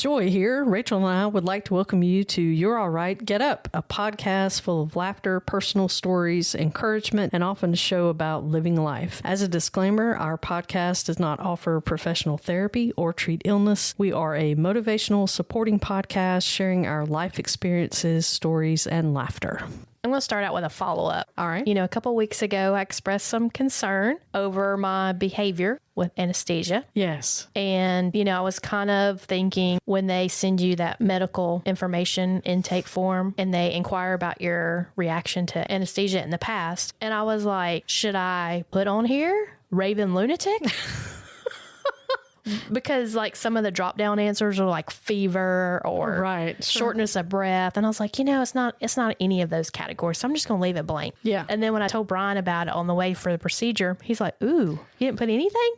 Joy here. Rachel and I would like to welcome you to You're All Right, Get Up, a podcast full of laughter, personal stories, encouragement, and often a show about living life. As a disclaimer, our podcast does not offer professional therapy or treat illness. We are a motivational, supporting podcast sharing our life experiences, stories, and laughter. I'm going to start out with a follow-up. All right. You know, a couple of weeks ago, I expressed some concern over my behavior with anesthesia. Yes. And, you know, I was kind of thinking when they send you that medical information intake form and they inquire about your reaction to anesthesia in the past. And I was like, should I put on here raving lunatic? Because like some of the drop down answers are like fever or shortness of breath. And I was like, you know, it's not any of those categories. So I'm just going to leave it blank. Yeah. And then when I told Brian about it on the way for the procedure, he's like, ooh, you didn't put anything?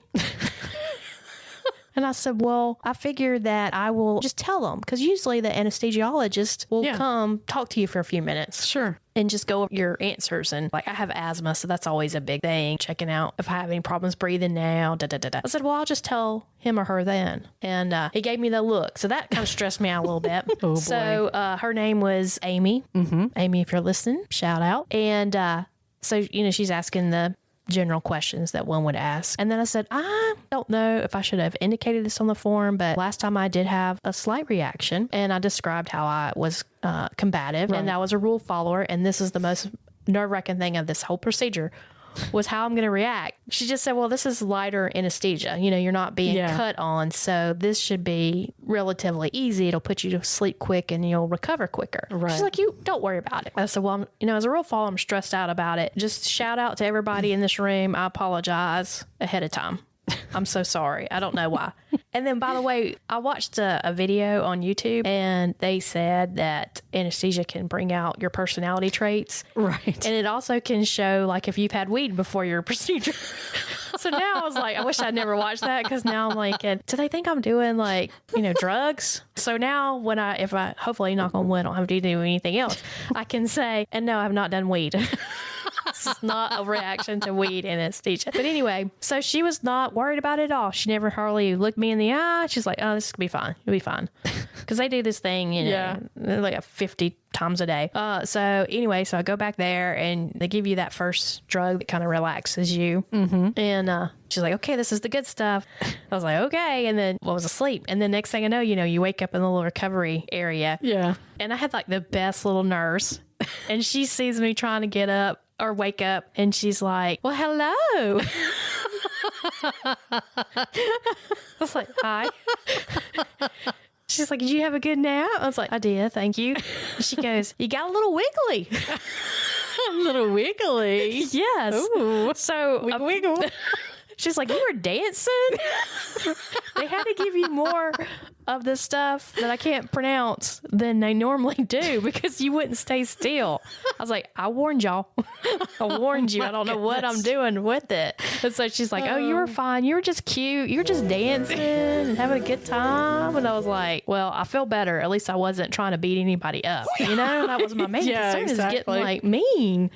And I said, well, I figured that I will just tell them because usually the anesthesiologist will come talk to you for a few minutes. Sure. And just go over your answers. And like, I have asthma, so that's always a big thing. Checking out if I have any problems breathing now. I said, well, I'll just tell him or her then. And he gave me the look. So that kind of stressed me out a little bit. Oh, boy. So her name was Amy. Mm-hmm. Amy, if you're listening, shout out. And so, you know, she's asking the general questions that one would ask. And then I said, I don't know if I should have indicated this on the form, but last time I did have a slight reaction and I described how I was combative and I was a rule follower. And this is the most nerve-wracking thing of this whole procedure was how I'm going to react. She just said, well, this is lighter anesthesia. You know, you're not being cut on. So this should be relatively easy. It'll put you to sleep quick and you'll recover quicker. Right. She's like, you don't worry about it. I said, well, you know, as a real follower, I'm stressed out about it. Just shout out to everybody in this room. I apologize ahead of time. I'm so sorry. I don't know why. And then, by the way, I watched a video on YouTube and they said that anesthesia can bring out your personality traits. Right. And it also can show, like, if you've had weed before your procedure. So now I was like, I wish I'd never watched that because now I'm like, do they think I'm doing, like, you know, drugs? So now when if I hopefully, knock on wood, I don't have to do anything else, I can say, and no, I have not done weed. This is not a reaction to weed anesthesia. But anyway, so she was not worried about it at all. She never hardly looked me in the eye. She's like, oh, this will be fine. It'll be fine. Because they do this thing, you know, like 50 times a day. So anyway, so I go back there and they give you that first drug that kind of relaxes you. Mm-hmm. And she's like, okay, this is the good stuff. I was like, okay. And then I was asleep. And then next thing I know, you know, you wake up in the little recovery area. Yeah. And I had like the best little nurse. And she sees me trying to get up or wake up and she's like, well, hello. I was like, hi. She's like, did you have a good nap? I was like, I did, thank you. She goes, you got a little wiggly. A little wiggly. Yes. Ooh. So wiggle. She's like, you were dancing? They had to give you more of the stuff that I can't pronounce than they normally do because you wouldn't stay still. I was like, I warned y'all. I warned you. I don't know what I'm doing with it. And so she's like, oh, you were fine. You were just cute. You were just dancing and having a good time. And I was like, well, I feel better. At least I wasn't trying to beat anybody up. You know, that was my main concern is getting like mean.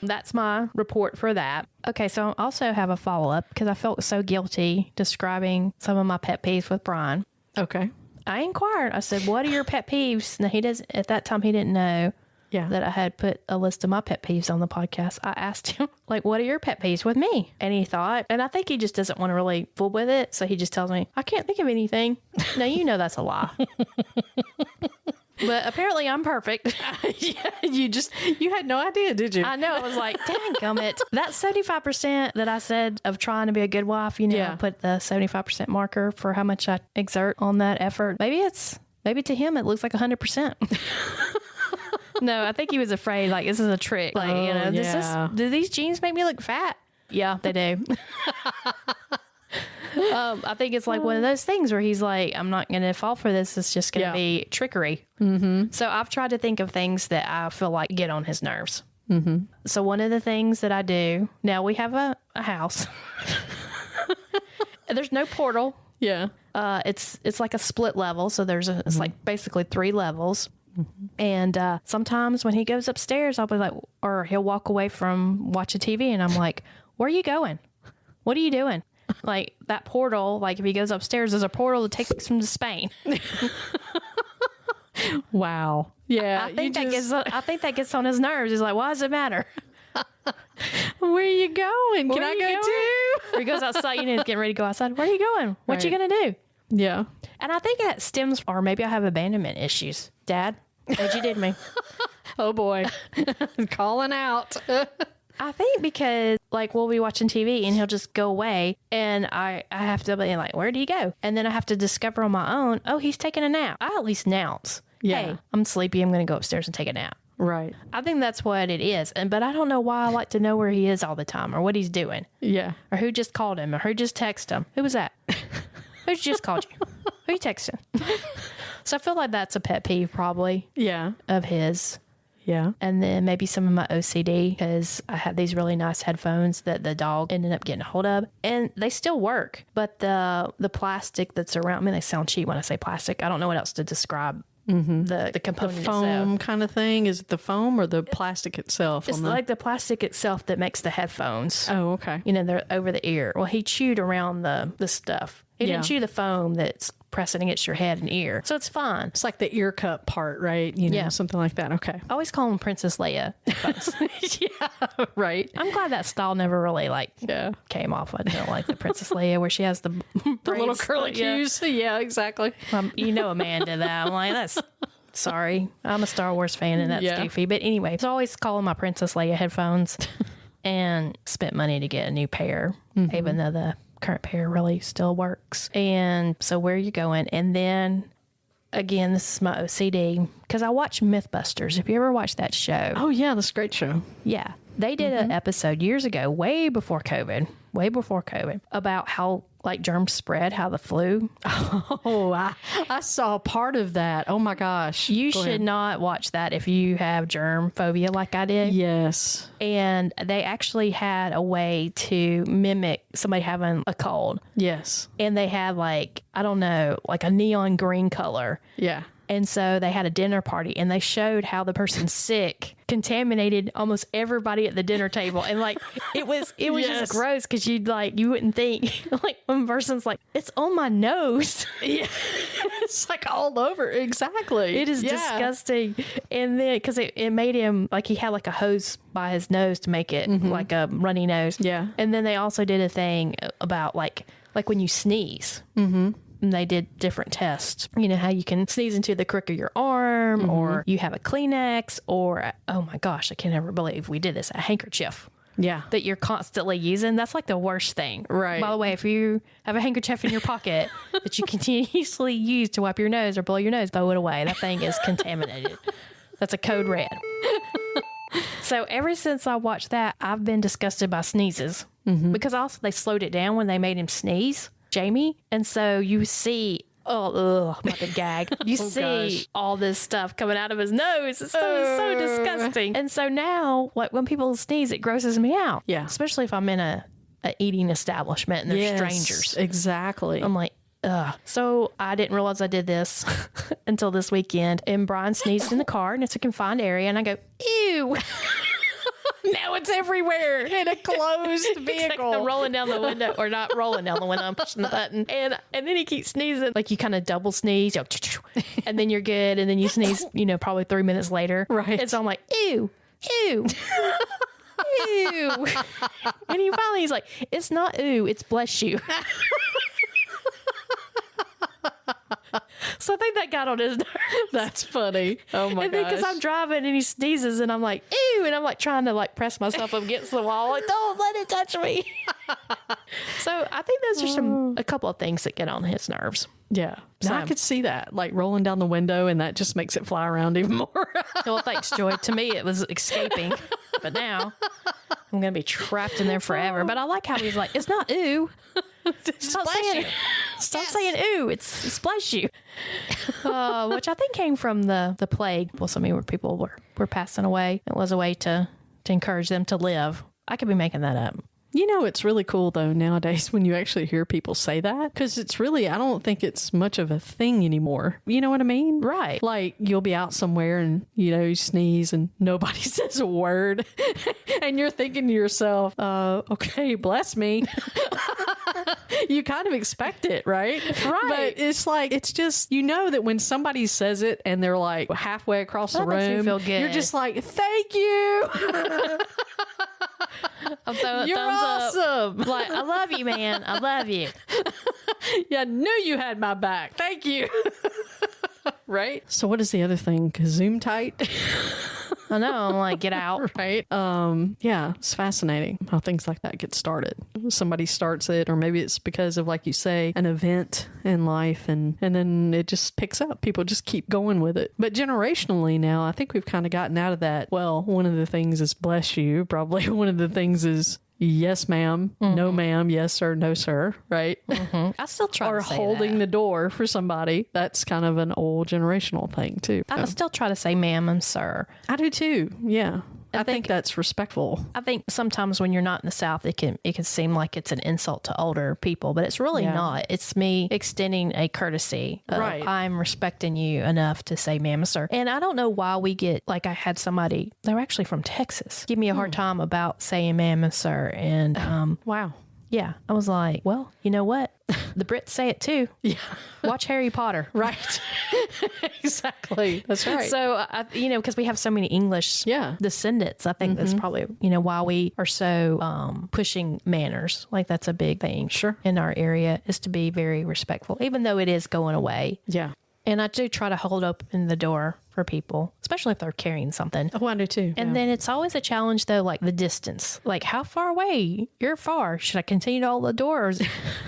That's my report for that. Okay, so I also have a follow-up because I felt so guilty describing some of my pet peeves with Brian. Okay. I inquired. I said, what are your pet peeves? Now, at that time, he didn't know that I had put a list of my pet peeves on the podcast. I asked him, like, what are your pet peeves with me? And he thought, and I think he just doesn't want to really fool with it. So he just tells me, I can't think of anything. Now, you know that's a lie. But apparently I'm perfect. You had no idea, did you? I know. I was like, dang gummit. That 75% that I said of trying to be a good wife, you know, I put the 75% marker for how much I exert on that effort. Maybe to him it looks like 100%. No, I think he was afraid, like, this is a trick. Like, you know, do these jeans make me look fat? Yeah, they do. I think it's like one of those things where he's like, I'm not going to fall for this. It's just going to be trickery. Mm-hmm. So I've tried to think of things that I feel like get on his nerves. Mm-hmm. So one of the things that I do, now we have a house. There's no portal. Yeah. It's like a split level. So it's like basically 3 levels. Mm-hmm. And sometimes when he goes upstairs, I'll be like, or he'll walk away from watching TV and I'm like, where are you going? What are you doing? Like that portal, like if he goes upstairs, there's a portal that takes him to Spain. Wow. Yeah. I think that gets on his nerves. He's like, why does it matter? Where are you going? Can I go too? Or he goes outside, he's getting ready to go outside. Where are you going? What you going to do? Yeah. And I think that stems, or maybe I have abandonment issues. Dad, what'd you do to me? Oh boy. Calling out. I think because like we'll be watching TV and he'll just go away and I have to be like, where do you go? And then I have to discover on my own, oh, he's taking a nap. I at least announce, hey, I'm sleepy. I'm going to go upstairs and take a nap. Right. I think that's what it is. But I don't know why I like to know where he is all the time or what he's doing. Yeah. Or who just called him or who just texted him. Who was that? Who just called you? Who you texting? So I feel like that's a pet peeve probably. Yeah. Of his. Yeah. And then maybe some of my OCD because I have these really nice headphones that the dog ended up getting a hold of and they still work. But the plastic that's around me, they sound cheap when I say plastic. I don't know what else to describe. The component the foam itself. Kind of thing. Is it the foam or the plastic itself? It's like the plastic itself that makes the headphones. Oh, okay. They're over the ear. Well, he chewed around the stuff. He didn't chew the foam that's pressing against your head and ear. So it's fine. It's like the ear cup part, right? Something like that. Okay. I always call him Princess Leia. Yeah, right. I'm glad that style never really came off. I don't like the Princess Leia where she has the little curly cues. Yeah, exactly. Amanda that. I'm like, that's sorry. I'm a Star Wars fan and that's goofy. But anyway, I always calling my Princess Leia headphones and spent money to get a new pair, even though the current pair really still works. And so where are you going? And then again, this is my OCD because I watch Mythbusters. Have you ever watched that show? Oh yeah, that's a great show. Yeah. They did an episode years ago, way before COVID, about how like germs spread, how the flu. Oh, I saw part of that. Oh my gosh. You should not watch that if you have germ phobia like I did. Yes. And they actually had a way to mimic somebody having a cold. Yes. And they had like, I don't know, like a neon green color. Yeah. And so they had a dinner party and they showed how the person's sick contaminated almost everybody at the dinner table. And like, it was just gross because you wouldn't think like one person's like, it's on my nose. Yeah. It's like all over. Exactly. It is disgusting. And then because it made him like he had like a hose by his nose to make it like a runny nose. Yeah. And then they also did a thing about like when you sneeze. And they did different tests. You know, how you can sneeze into the crook of your arm or you have a Kleenex or, oh my gosh, I can never believe we did this, a handkerchief. Yeah. That you're constantly using. That's like the worst thing. Right. By the way, if you have a handkerchief in your pocket that you continuously use to wipe your nose or blow your nose, throw it away. That thing is contaminated. That's a code red. So ever since I watched that, I've been disgusted by sneezes because also they slowed it down when they made him sneeze. Jamie. And so you see, I'm about to gag. You see all this stuff coming out of his nose. It's so disgusting. And so now, like when people sneeze, it grosses me out. Yeah. Especially if I'm in a eating establishment and they're strangers. Exactly. I'm like, ugh. So I didn't realize I did this until this weekend. And Brian sneezed in the car and it's a confined area. And I go, ew. Now it's everywhere in a closed vehicle. I'm rolling down the window, or not rolling down the window, I'm pushing the button. And then he keeps sneezing. Like you kind of double sneeze, and then you're good. And then you sneeze, probably 3 minutes later. Right. And so I'm like, ew, ew, ew. And he's like, it's not ew, it's bless you. So I think that got on his nerves. That's funny. Oh my gosh. And then because I'm driving and he sneezes and I'm like, ew. And I'm like trying to like press myself up against the wall. Like, don't let it touch me. So I think those are a couple of things that get on his nerves. Yeah. So I could see that, like rolling down the window, and that just makes it fly around even more. Well, thanks, Joy. To me, it was escaping. But now I'm going to be trapped in there forever. But I like how he's like, it's not ooh. Stop saying ooh. It's splash you. Which I think came from the plague. Well, some where people were passing away. It was a way to encourage them to live. I could be making that up. It's really cool though nowadays when you actually hear people say that, because it's really, I don't think it's much of a thing anymore. You know what I mean? Right. Like you'll be out somewhere and you sneeze and nobody says a word and you're thinking to yourself, okay, bless me. You kind of expect it, right? Right. But it's like, it's just, you know that when somebody says it and they're like halfway across the makes me room, feel good. you're just like, thank you. I'm throwing You're thumbs awesome. up. Like, I love you, man. I love you. Yeah, I knew you had my back. Thank you. Right? So what is the other thing? Zoom tight? I know. I'm like, get out. Right? Yeah, it's fascinating how things like that get started. Somebody starts it, or maybe it's because of, like you say, an event in life, and then it just picks up. People just keep going with it. But generationally now, I think we've kind of gotten out of that. Well, one of the things is bless you. Probably one of the things is yes, ma'am, no, ma'am, yes, sir, no, sir, right? I still try Or to say holding that. the door for somebody. That's kind of an old generational thing, too. I still try to say ma'am and sir. I do, too. Yeah. I think think that's respectful. I think sometimes when you're not in the South, it can seem like it's an insult to older people, but it's really Yeah. not. It's me extending a courtesy. Right. I'm respecting you enough to say ma'am and sir. And I don't know why we get, like, I had somebody, they were actually from Texas, give me a hard time about saying ma'am and sir. And Wow. yeah, I was like, well, you know what? The Brits say it too. Yeah. Watch Harry Potter. Right. Exactly. That's right. So, because we have so many English Yeah. descendants, I think that's probably, why we are so pushing manners. Like, that's a big thing Sure. in our area, is to be very respectful, even though it is going away. Yeah. And I do try to hold open the door for people, especially if they're carrying something. Oh, I do too. And then it's always a challenge, though, like the distance. Like, how far away? You're far. Should I continue to hold the doors?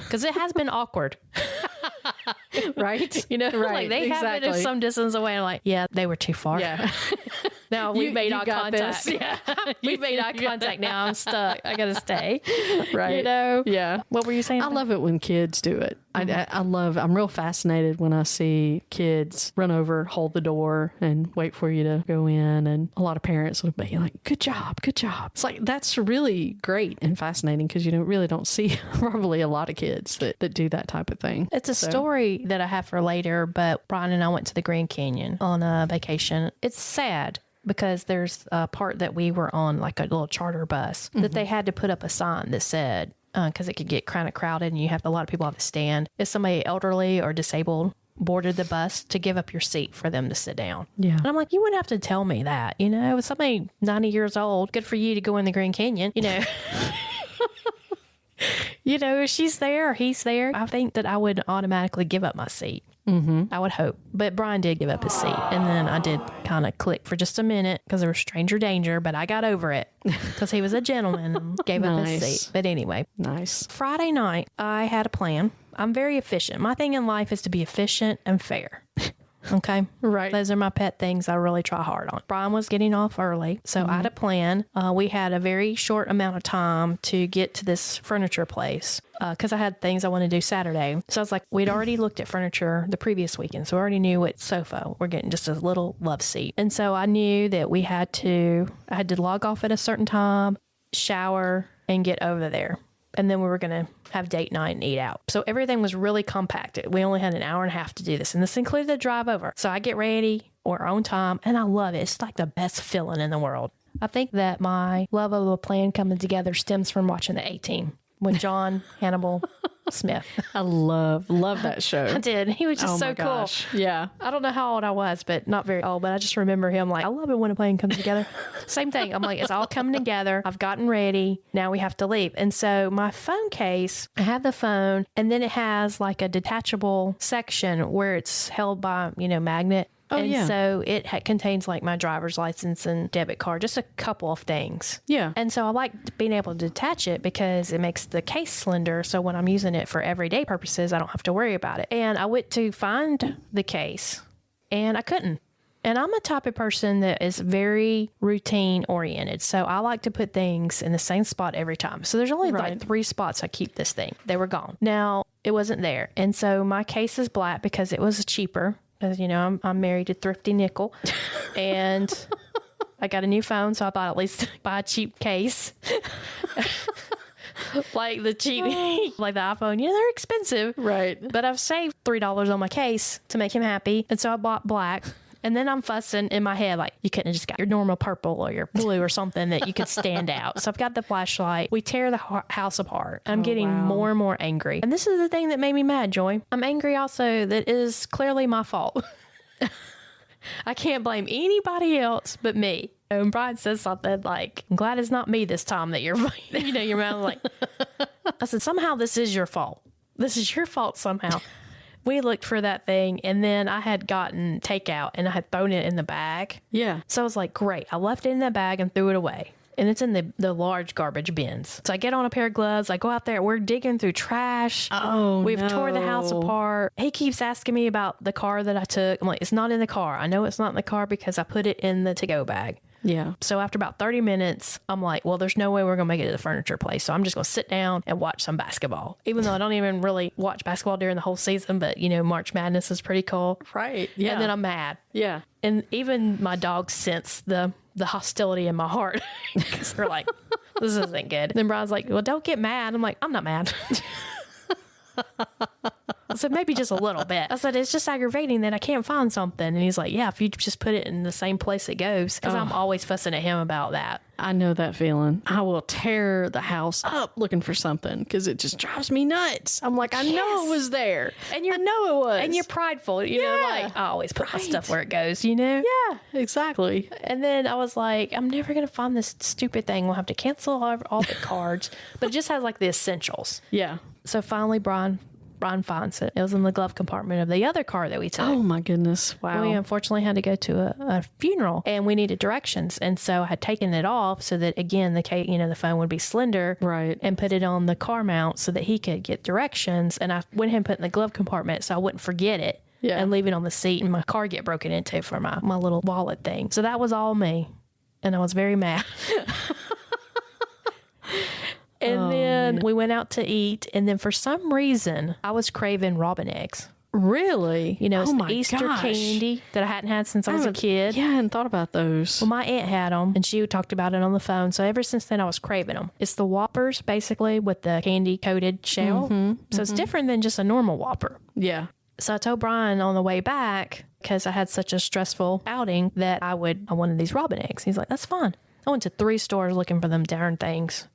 Because it has been awkward. Right. Like Right. they have been some distance away. I'm like, yeah, they were too far. Yeah. Now we made you eye got contact. this. Yeah. We made eye contact. Now I'm stuck. I got to stay. Right. Yeah. What were you saying? I love it when kids do it. I'm real fascinated when I see kids run over, hold the door, and wait for you to go in. And a lot of parents will be like, good job, good job. It's like, that's really great and fascinating, because you really don't see probably a lot of kids that do that type of thing. It's a story that I have for later, but Brian and I went to the Grand Canyon on a vacation. It's sad, because there's a part that we were on, like a little charter bus, that they had to put up a sign that said, because it could get kind of crowded and a lot of people have to stand. If somebody elderly or disabled boarded the bus, to give up your seat for them to sit down. Yeah. And I'm like, you wouldn't have to tell me that. If somebody 90 years old, good for you to go in the Grand Canyon, if she's there or he's there, I think that I would automatically give up my seat. Mm-hmm. I would hope. But Brian did give up his seat. And then I did kind of click for just a minute, because there was stranger danger, but I got over it because he was a gentleman and gave up his Nice. seat. But anyway, Nice. Friday night, I had a plan. I'm very efficient. My thing in life is to be efficient and fair. Okay. Right. Those are my pet things I really try hard on. Brian was getting off early, so I had a plan. We had a very short amount of time to get to this furniture place, because I had things I wanted to do Saturday. So I was like, we'd already looked at furniture the previous weekend, so we already knew what sofa. We're getting just a little love seat. And so I knew that I had to log off at a certain time, shower, and get over there. And then we were going to have date night and eat out. So everything was really compacted. We only had an hour and a half to do this. And this included the drive over. So I get ready or on time, and I love it. It's like the best feeling in the world. I think that my love of a plan coming together stems from watching the A-Team with John Hannibal Smith. I love that show. I did. He was just Oh so my cool. gosh. Yeah. I don't know how old I was, but not very old. But I just remember him like, I love it when a plane comes together. Same thing. I'm like, it's all coming together. I've gotten ready. Now we have to leave. And so my phone case, I have the phone, and then it has like a detachable section where it's held by, magnet. Oh, and yeah. so it contains like my driver's license and debit card, just a couple of things. Yeah. And so I like being able to detach it because it makes the case slender. So when I'm using it for everyday purposes, I don't have to worry about it. And I went to find the case and I couldn't. And I'm a type of person that is very routine oriented. So I like to put things in the same spot every time. So there's only like 3 spots I keep this thing. They were gone. Now it wasn't there. And so my case is black because it was cheaper. Because, I'm married to Thrifty Nickel, and I got a new phone, so I thought at least buy a cheap case. Like the cheap, like the iPhone, they're expensive. Right. But I've saved $3 on my case to make him happy. And so I bought black. And then I'm fussing in my head, like, you couldn't have just got your normal purple or your blue or something that you could stand out. So I've got the flashlight. We tear the house apart. I'm getting more and more angry. And this is the thing that made me mad, Joy. I'm angry also that it is clearly my fault. I can't blame anybody else but me. And Brian says something like, I'm glad it's not me this time that you're, your mouth like, I said, somehow this is your fault. This is your fault somehow. We looked for that thing, and then I had gotten takeout, and I had thrown it in the bag. Yeah. So I was like, great. I left it in the bag and threw it away. And it's in the large garbage bins. So I get on a pair of gloves. I go out there. We're digging through trash. We've tore the house apart. He keeps asking me about the car that I took. I'm like, it's not in the car. I know it's not in the car because I put it in the to-go bag. Yeah. So after about 30 minutes, I'm like, well, there's no way we're going to make it to the furniture place. So I'm just going to sit down and watch some basketball. Even though I don't even really watch basketball during the whole season, but, March Madness is pretty cool. Right. Yeah. And then I'm mad. Yeah. And even my dogs sense the hostility in my heart because they're like, this isn't good. Then Brian's like, well, don't get mad. I'm like, I'm not mad. I said, maybe just a little bit. I said, it's just aggravating that I can't find something. And he's like, yeah, if you just put it in the same place it goes. Because I'm always fussing at him about that. I know that feeling. I will tear the house up looking for something because it just drives me nuts. I'm like, I know it was there. And I know it was. And you're prideful. You know, like, I always put my stuff where it goes, Yeah, exactly. And then I was like, I'm never going to find this stupid thing. We'll have to cancel all the cards. But it just has like the essentials. Yeah. So finally, Brian finds it. It was in the glove compartment of the other car that we took. Oh my goodness. Wow. We unfortunately had to go to a funeral and we needed directions. And so I had taken it off so that, again, the phone would be slender. Right. And put it on the car mount so that he could get directions. And I went ahead and put it in the glove compartment so I wouldn't forget it. Yeah. And leave it on the seat and my car get broken into for my little wallet thing. So that was all me. And I was very mad. And then we went out to eat. And then for some reason, I was craving robin eggs. Really? It's the Easter candy that I hadn't had since I was a kid. Yeah, I hadn't thought about those. Well, my aunt had them, and she talked about it on the phone. So ever since then, I was craving them. It's the Whoppers, basically, with the candy-coated shell. So it's different than just a normal Whopper. Yeah. So I told Brian on the way back, because I had such a stressful outing, that I wanted these robin eggs. He's like, that's fine. I went to 3 stores looking for them darn things.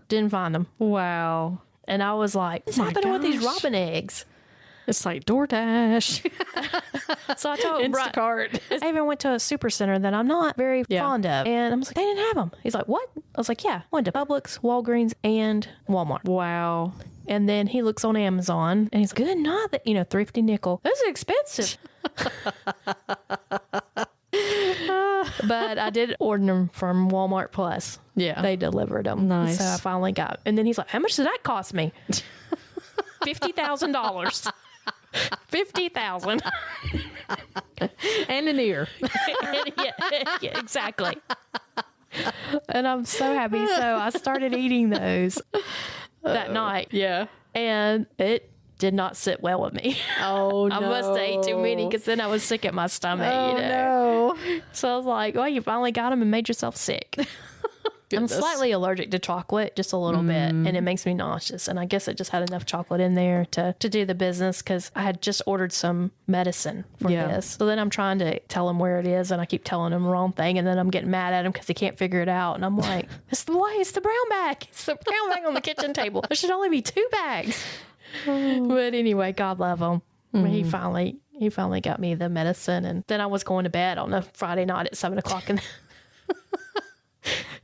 Didn't find them. Wow. And I was like, what's happening with these robin eggs? It's like DoorDash. So I told Instacart. I even went to a super center that I'm not very fond of. And I was like, they didn't have them. He's like, what? I was like, yeah. I went to Publix, Walgreens, and Walmart. Wow. And then he looks on Amazon and he's like, good night, that, thrifty nickel. This is expensive. But I did order them from Walmart Plus. Yeah. They delivered them. Nice. So I finally got, and then he's like, how much did that cost me? $50,000. $50,000. And an ear. yeah, exactly. And I'm so happy. So I started eating those that night. Yeah. And it did not sit well with me. Oh, no. I must have ate too many because then I was sick at my stomach. Oh, no. So I was like, well, you finally got them and made yourself sick. I'm slightly allergic to chocolate, just a little bit, and it makes me nauseous. And I guess it just had enough chocolate in there to do the business because I had just ordered some medicine for this. So then I'm trying to tell him where it is, and I keep telling him the wrong thing, and then I'm getting mad at him because he can't figure it out. And I'm like, it's the brown bag. It's the brown bag on the kitchen table. There should only be 2 bags. But anyway, God love him. He finally got me the medicine, and then I was going to bed on a Friday night at 7 o'clock.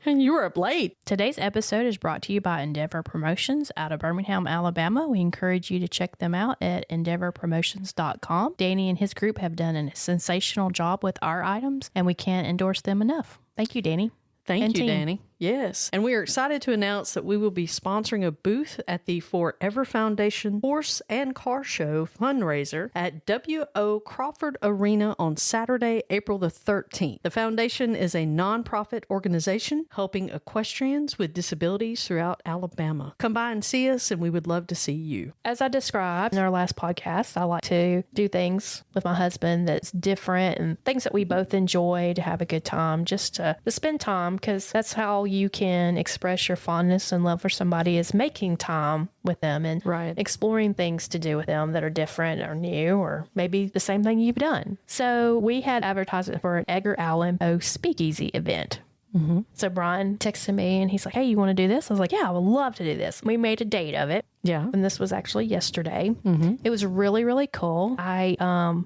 And you were up late. Today's episode is brought to you by Endeavor Promotions out of Birmingham, Alabama. We encourage you to check them out at endeavorpromotions.com. Danny and his group have done a sensational job with our items, and we can't endorse them enough. Thank you, Danny. Thank you, Danny. Yes. And we are excited to announce that we will be sponsoring a booth at the Forever Foundation Horse and Car Show fundraiser at W.O. Crawford Arena on Saturday, April the 13th. The foundation is a nonprofit organization helping equestrians with disabilities throughout Alabama. Come by and see us, and we would love to see you. As I described in our last podcast, I like to do things with my husband that's different and things that we both enjoy, to have a good time, just to spend time, because that's how you can express your fondness and love for somebody is making time with them and exploring things to do with them that are different or new or maybe the same thing you've done. So we had advertisement for an Edgar Allan Poe Speakeasy event. So Brian texted me and he's like, hey, you want to do this? I was like, yeah, I would love to do this. We made a date of it. Yeah. And this was actually yesterday. It was really, really cool. I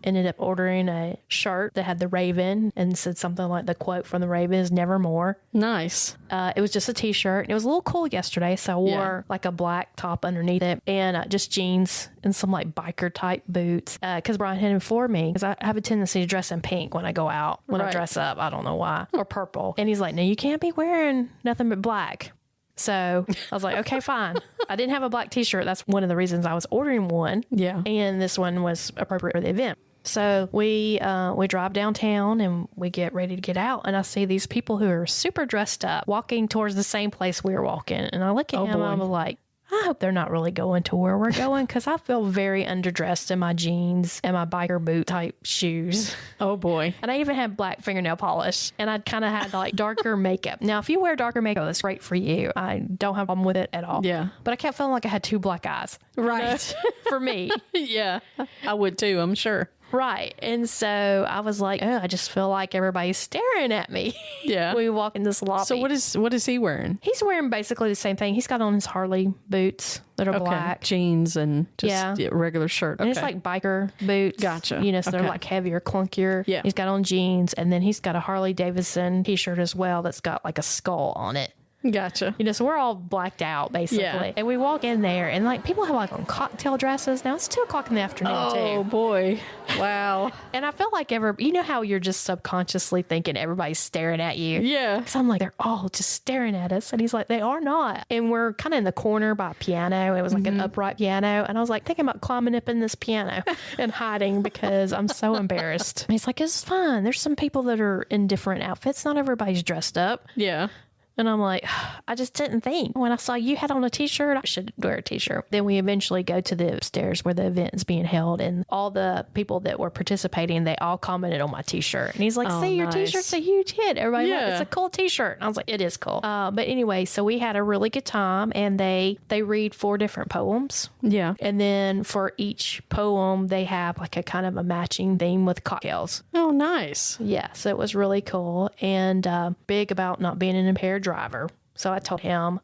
ended up ordering a shirt that had the raven and said something like the quote from the raven is nevermore. Nice. It was just a t-shirt. And it was a little cool yesterday. So I wore like a black top underneath it and just jeans and some like biker type boots. Because Brian had informed me because I have a tendency to dress in pink when I go out. When I dress up, I don't know why. Or purple. And he's like, no, you can't be wearing nothing but black. So I was like, okay, fine. I didn't have a black t-shirt. That's one of the reasons I was ordering one. Yeah. And this one was appropriate for the event. So we drive downtown and we get ready to get out. And I see these people who are super dressed up walking towards the same place we were walking. And I look at him and I'm like, I hope they're not really going to where we're going because I feel very underdressed in my jeans and my biker boot type shoes. Oh, boy. And I even had black fingernail polish and I kind of had like darker makeup. Now, if you wear darker makeup, that's great for you. I don't have a problem with it at all. Yeah. But I kept feeling like I had two black eyes. Right. For me. Yeah. I would too, I'm sure. Right. And so I was like, oh, I just feel like everybody's staring at me. Yeah. We walk in this lobby. So what is he wearing? He's wearing basically the same thing. He's got on his Harley boots that are black. Jeans and just regular shirt. And it's like biker boots. Gotcha. You know, so they're like heavier, clunkier. Yeah. He's got on jeans and then he's got a Harley Davidson t-shirt as well that's got like a skull on it. Gotcha. You know, so we're all blacked out basically. Yeah. And we walk in there and like people have like on cocktail dresses. Now it's 2:00 in the afternoon too. Oh boy. Wow. And I felt like you know how you're just subconsciously thinking everybody's staring at you. Yeah. So I'm like, they're all just staring at us. And he's like, they are not. And we're kind of in the corner by a piano. It was like an upright piano. And I was like thinking about climbing up in this piano and hiding because I'm so embarrassed. And he's like, it's fine. There's some people that are in different outfits. Not everybody's dressed up. Yeah. And I'm like, I just didn't think. When I saw you had on a t-shirt, I should wear a t-shirt. Then we eventually go to the upstairs where the event is being held. And all the people that were participating, they all commented on my t-shirt. And he's like, see, your t-shirt's a huge hit. Everybody, it's a cool t-shirt. And I was like, it is cool. But anyway, so we had a really good time. And they read 4 different poems. Yeah. And then for each poem, they have like a kind of a matching theme with cocktails. Oh, nice. Yeah, so it was really cool and big about not being an impaired driver. So I told him,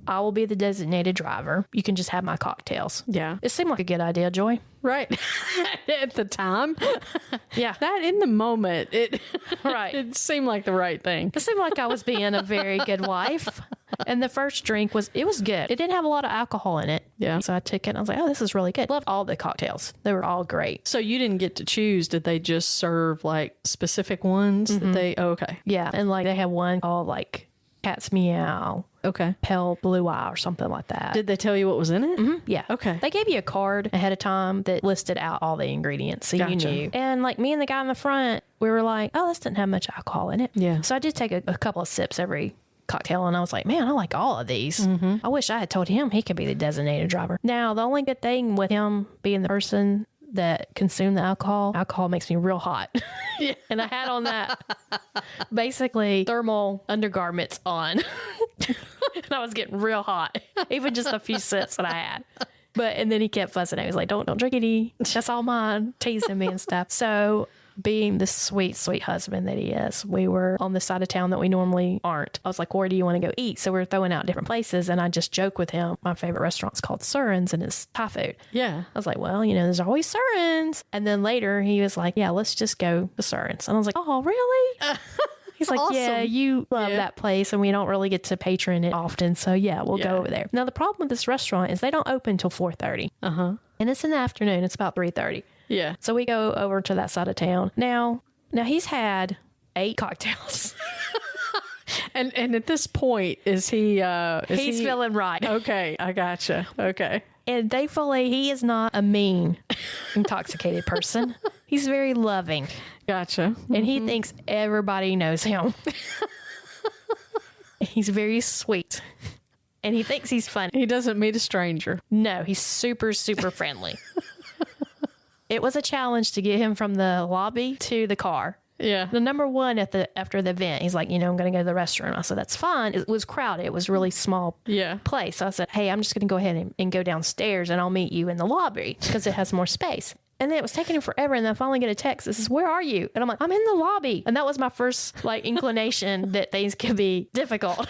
I will be the designated driver. You can just have my cocktails. Yeah. It seemed like a good idea, Joy. Right. At the time. Yeah. That in the moment, it seemed like the right thing. It seemed like I was being a very good wife. And the first drink was good. It didn't have a lot of alcohol in it. Yeah. So I took it and I was like, oh, this is really good. Loved all the cocktails. They were all great. So you didn't get to choose. Did they just serve like specific ones that they, okay. Yeah. And like they had one called like Cat's Meow. Okay. Pale Blue Eye or something like that. Did they tell you what was in it? Yeah. Okay. They gave you a card ahead of time that listed out all the ingredients so you knew. And like me and the guy in the front, we were like, oh, this didn't have much alcohol in it. Yeah. So I did take a couple of sips every cocktail and I was like, man, I like all of these. I wish I had told him he could be the designated driver. Now, the only good thing with him being the person that consumed the alcohol makes me real hot. Yeah. And I had on that basically thermal undergarments on. And I was getting real hot, even just a few sips that I had. And then he kept fussing at me. He was like, don't drink any. That's all mine. Teasing me and stuff. So being the sweet, sweet husband that he is, we were on the side of town that we normally aren't. I was like, where do you want to go eat? So we were throwing out different places. And I just joke with him. My favorite restaurant's called Surin's and it's Thai food. Yeah. I was like, well, there's always Surin's. And then later he was like, yeah, let's just go to Surin's. And I was like, oh, really? He's like, awesome. Yeah, you love that place and we don't really get to patron it often. So yeah, we'll go over there. Now, the problem with this restaurant is they don't open till 4:30. And it's in the afternoon. It's about 3:30. Yeah. So we go over to that side of town. Now he's had 8 cocktails. And at this point, is he... he's feeling right. Okay, I gotcha. Okay. And thankfully, he is not a mean, intoxicated person. He's very loving. Gotcha. And he thinks everybody knows him. He's very sweet. And he thinks he's funny. He doesn't meet a stranger. No, he's super, super friendly. It was a challenge to get him from the lobby to the car. Yeah. The number one after the event, he's like, I'm going to go to the restroom. I said, that's fine. It was crowded. It was a really small place. So I said, hey, I'm just going to go ahead and go downstairs and I'll meet you in the lobby because it has more space. And then it was taking him forever. And then I finally get a text that says, where are you? And I'm like, I'm in the lobby. And that was my first inclination that things can be difficult.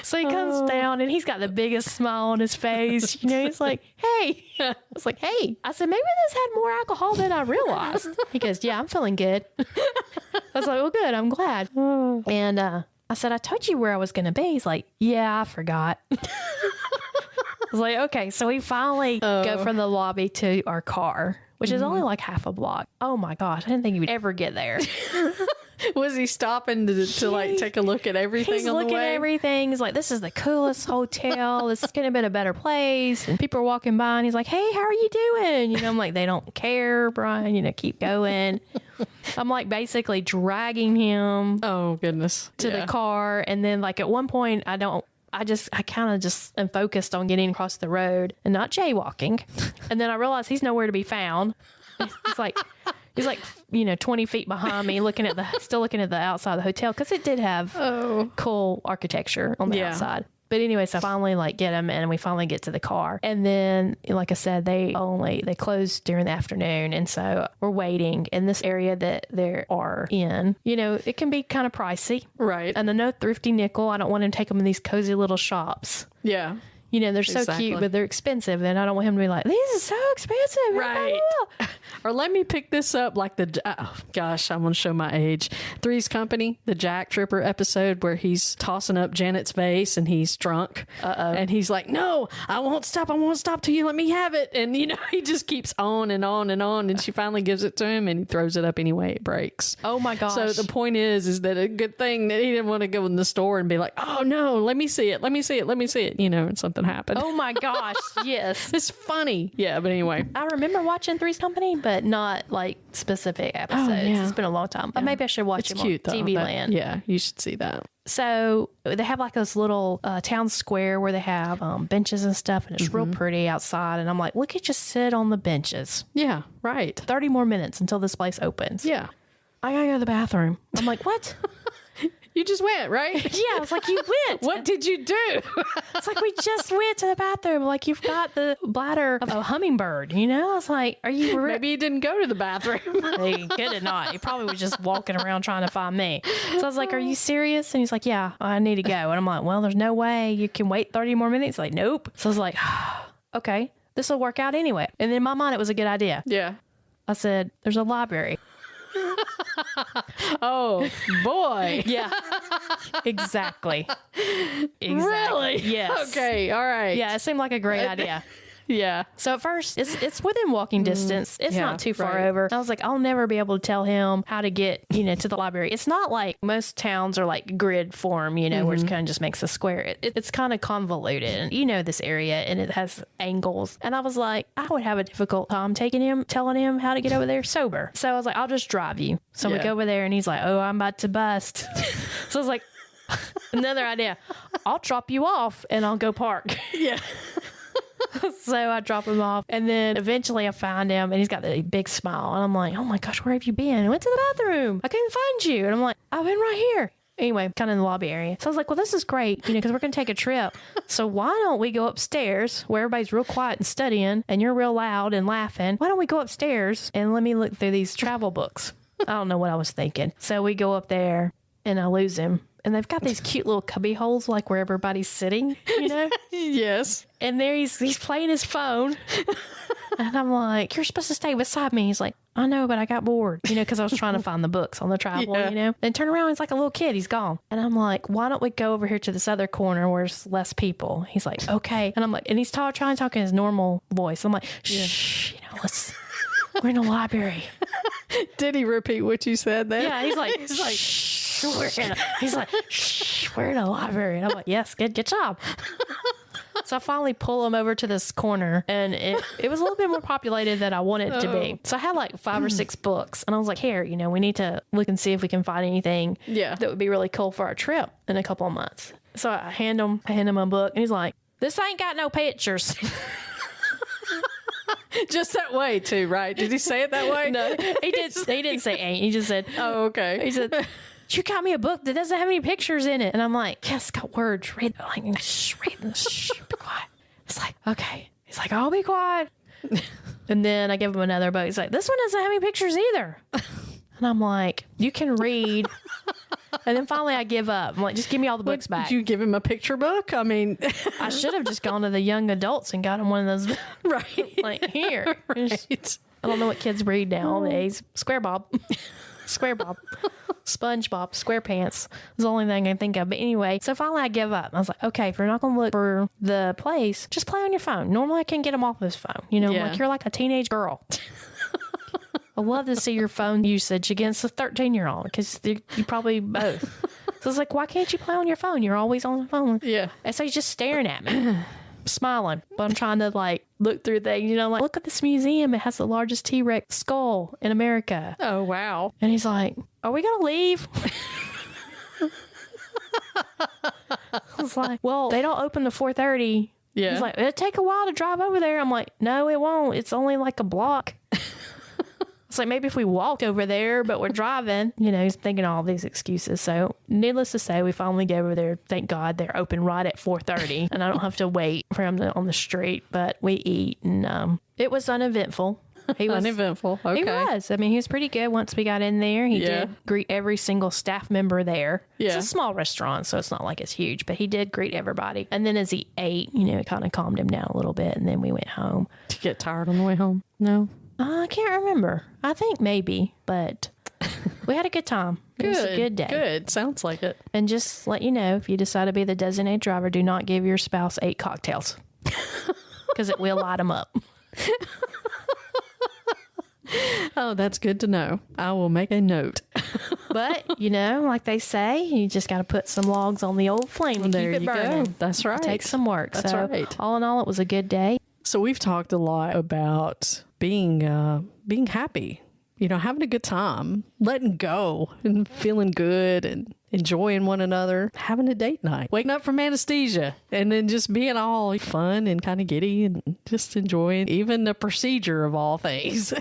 So he comes down and he's got the biggest smile on his face. He's like, hey. I was like, hey. I said, maybe this had more alcohol than I realized. He goes, yeah, I'm feeling good. I was like, well, good. I'm glad. And I said, I told you where I was going to be. He's like, yeah, I forgot. I was like, okay. So we finally go from the lobby to our car, which is only like half a block. Oh my gosh. I didn't think he would ever get there. Was he stopping to like take a look at everything He's on the looking way? at everything. He's like, this is the coolest hotel. This couldn't have been a better place. And people are walking by and he's like, hey, how are you doing? I'm like, they don't care, Brian, keep going. I'm like basically dragging him Oh, goodness. to the car. And then like at one point, I kind of just am focused on getting across the road and not jaywalking. And then I realized he's nowhere to be found. He's like, 20 feet behind me, still looking at the outside of the hotel because it did have cool architecture on the outside. But anyway, so I finally get him and we finally get to the car. And then, like I said, they close during the afternoon. And so we're waiting in this area that they are in. It can be kind of pricey. Right. And I know Thrifty Nickel, I don't want to take them in these cozy little shops. Yeah. They're so cute, but they're expensive. And I don't want him to be like, these are so expensive. Right. Or let me pick this up like gosh, I'm going to show my age. Three's Company, the Jack Tripper episode where he's tossing up Janet's vase and he's drunk. And he's like, no, I won't stop till you let me have it. And, he just keeps on and on and on. And she finally gives it to him and he throws it up anyway. It breaks. Oh my gosh. So the point is that a good thing that he didn't want to go in the store and be like, oh no, let me see it. And something happened. Oh my gosh. Yes. It's funny. Yeah. But anyway. I remember watching Three's Company, but not specific episodes. It's been a long time. But maybe I should watch it on TV Land. Yeah. You should see that. So they have this little town square where they have benches and stuff, and it's real pretty outside. And I'm like, we could just sit on the benches. Yeah. Right. 30 more minutes until this place opens. Yeah. I gotta go to the bathroom. I'm like, what? You just went, right? Yeah, I was like, you went. What did you do? It's like, we just went to the bathroom. Like, you've got the bladder of a hummingbird, I was like, are you... Maybe he didn't go to the bathroom. He could have not. He probably was just walking around trying to find me. So I was like, are you serious? And he's like, yeah, I need to go. And I'm like, well, there's no way you can wait 30 more minutes. He's like, nope. So I was like, okay, this will work out anyway. And in my mind, it was a good idea. Yeah. I said, there's a library. Oh boy. Yeah. Exactly. Really? Yes. Okay. All right. Yeah, it seemed like a great idea. Yeah. So at first, it's within walking distance. It's not too far right. over. I was like, I'll never be able to tell him how to get, to the library. It's not like most towns are like grid form, where it kind of just makes a square. It's kind of convoluted. And this area and it has angles. And I was like, I would have a difficult time telling him how to get over there sober. So I was like, I'll just drive you. So we go over there and he's like, oh, I'm about to bust. So I was like, another idea. I'll drop you off and I'll go park. Yeah. So I drop him off and then eventually I find him and he's got the big smile and I'm like, oh my gosh, where have you been? I went to the bathroom. I couldn't find you. And I'm like, I've been right here. Anyway, kind of in the lobby area. So I was like, well, this is great, because we're going to take a trip. So why don't we go upstairs where everybody's real quiet and studying and you're real loud and laughing? Why don't we go upstairs and let me look through these travel books? I don't know what I was thinking. So we go up there and I lose him. And they've got these cute little cubby holes, like where everybody's sitting, Yes. And there he's playing his phone. And I'm like, you're supposed to stay beside me. He's like, I know, but I got bored, because I was trying to find the books on the travel, Then turn around, he's like a little kid. He's gone. And I'm like, why don't we go over here to this other corner where there's less people? He's like, okay. And I'm like, and he's trying to talk in his normal voice. I'm like, shh, we're in a library. Did he repeat what you said then? Yeah, he's like, shh. He's like, shh, we're in a library. And I'm like, yes, good job. So I finally pull him over to this corner and it was a little bit more populated than I wanted it to be. So I had like 5 or 6 books and I was like, here, we need to look and see if we can find anything that would be really cool for our trip in a couple of months. So I hand him a book and he's like, this ain't got no pictures. Just that way too, right? Did he say it that way? No, he didn't say ain't. He just said, Oh, okay. he said, you got me a book that doesn't have any pictures in it. And I'm like, yes, it's got words. Read it. Like, shh, be quiet. It's like, okay. He's like, I'll be quiet. And then I give him another book. He's like, this one doesn't have any pictures either. And I'm like, you can read. And then finally I give up. I'm like, just give me all the books back. Did you give him a picture book? I mean, I should have just gone to the young adults and got him one of those. right. Like, here. Right. I don't know what kids read nowadays. Square Bob. SpongeBob, SquarePants is the only thing I can think of. But anyway, so finally I give up. I was like, okay, if you're not going to look for the place, just play on your phone. Normally I can get them off this phone. You know, like you're like a teenage girl. I love to see your phone usage against a 13-year-old because you probably both. So it's like, why can't you play on your phone? You're always on the phone. Yeah. And so he's just staring at me. Smiling, but I'm trying to like look through things, you know, like look at this museum. It has the largest T-Rex skull in America. Oh, wow. And he's like, are we going to leave? I was like, well, they don't open to 4:30. Yeah. He's like, it'll take a while to drive over there. I'm like, no, it won't. It's only like a block. It's like maybe if we walked over there, but we're driving, you know, he's thinking all these excuses. So needless to say, we finally get over there. Thank God they're open right at 4:30 and I don't have to wait for him on the street, but we eat and it was uneventful. He was uneventful. Okay. He was. I mean, he was pretty good once we got in there. He did greet every single staff member there. Yeah. It's a small restaurant, so it's not like it's huge, but he did greet everybody. And then as he ate, you know, it kind of calmed him down a little bit and then we went home. Did you get tired on the way home? No. I can't remember. I think maybe, but we had a good time. It was a good day. Good. Sounds like it. And just let you know, if you decide to be the designated driver, do not give your spouse 8 cocktails because it will light them up. Oh, that's good to know. I will make a note. But, you know, like they say, you just got to put some logs on the old flame to There keep it you burning. go. That's right. It takes some work. That's so right. all in all, it was a good day. So we've talked a lot about being happy, you know, having a good time, letting go and feeling good and enjoying one another, having a date night, waking up from anesthesia and then just being all fun and kind of giddy and just enjoying even the procedure of all things.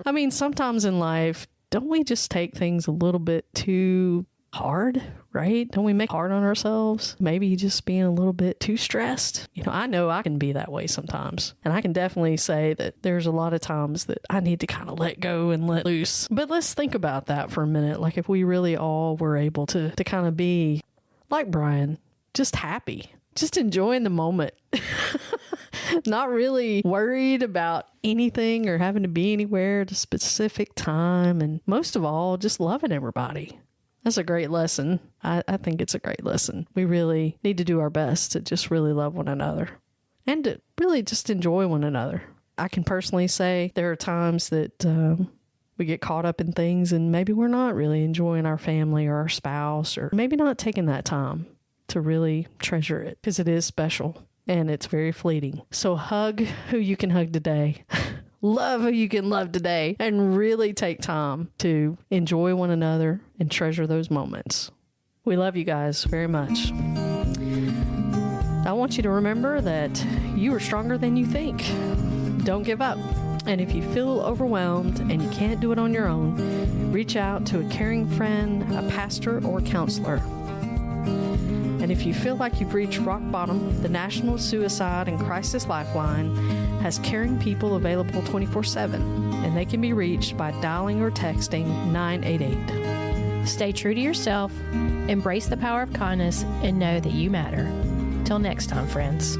I mean, sometimes in life, don't we just take things a little bit too hard, right? Don't we make it hard on ourselves? Maybe just being a little bit too stressed. You know I can be that way sometimes. And I can definitely say that there's a lot of times that I need to kind of let go and let loose. But let's think about that for a minute. Like if we really all were able to kind of be like Brian, just happy, just enjoying the moment. Not really worried about anything or having to be anywhere at a specific time. And most of all, just loving everybody. That's a great lesson. I think it's a great lesson. We really need to do our best to just really love one another and to really just enjoy one another. I can personally say there are times that we get caught up in things and maybe we're not really enjoying our family or our spouse or maybe not taking that time to really treasure it because it is special and it's very fleeting. So hug who you can hug today. Love who you can love today and really take time to enjoy one another and treasure those moments. We love you guys very much. I want you to remember that you are stronger than you think. Don't give up. And if you feel overwhelmed and you can't do it on your own, reach out to a caring friend, a pastor, or counselor. And if you feel like you've reached rock bottom, the National Suicide and Crisis Lifeline has caring people available 24/7, and they can be reached by dialing or texting 988. Stay true to yourself, embrace the power of kindness, and know that you matter. Till next time, friends.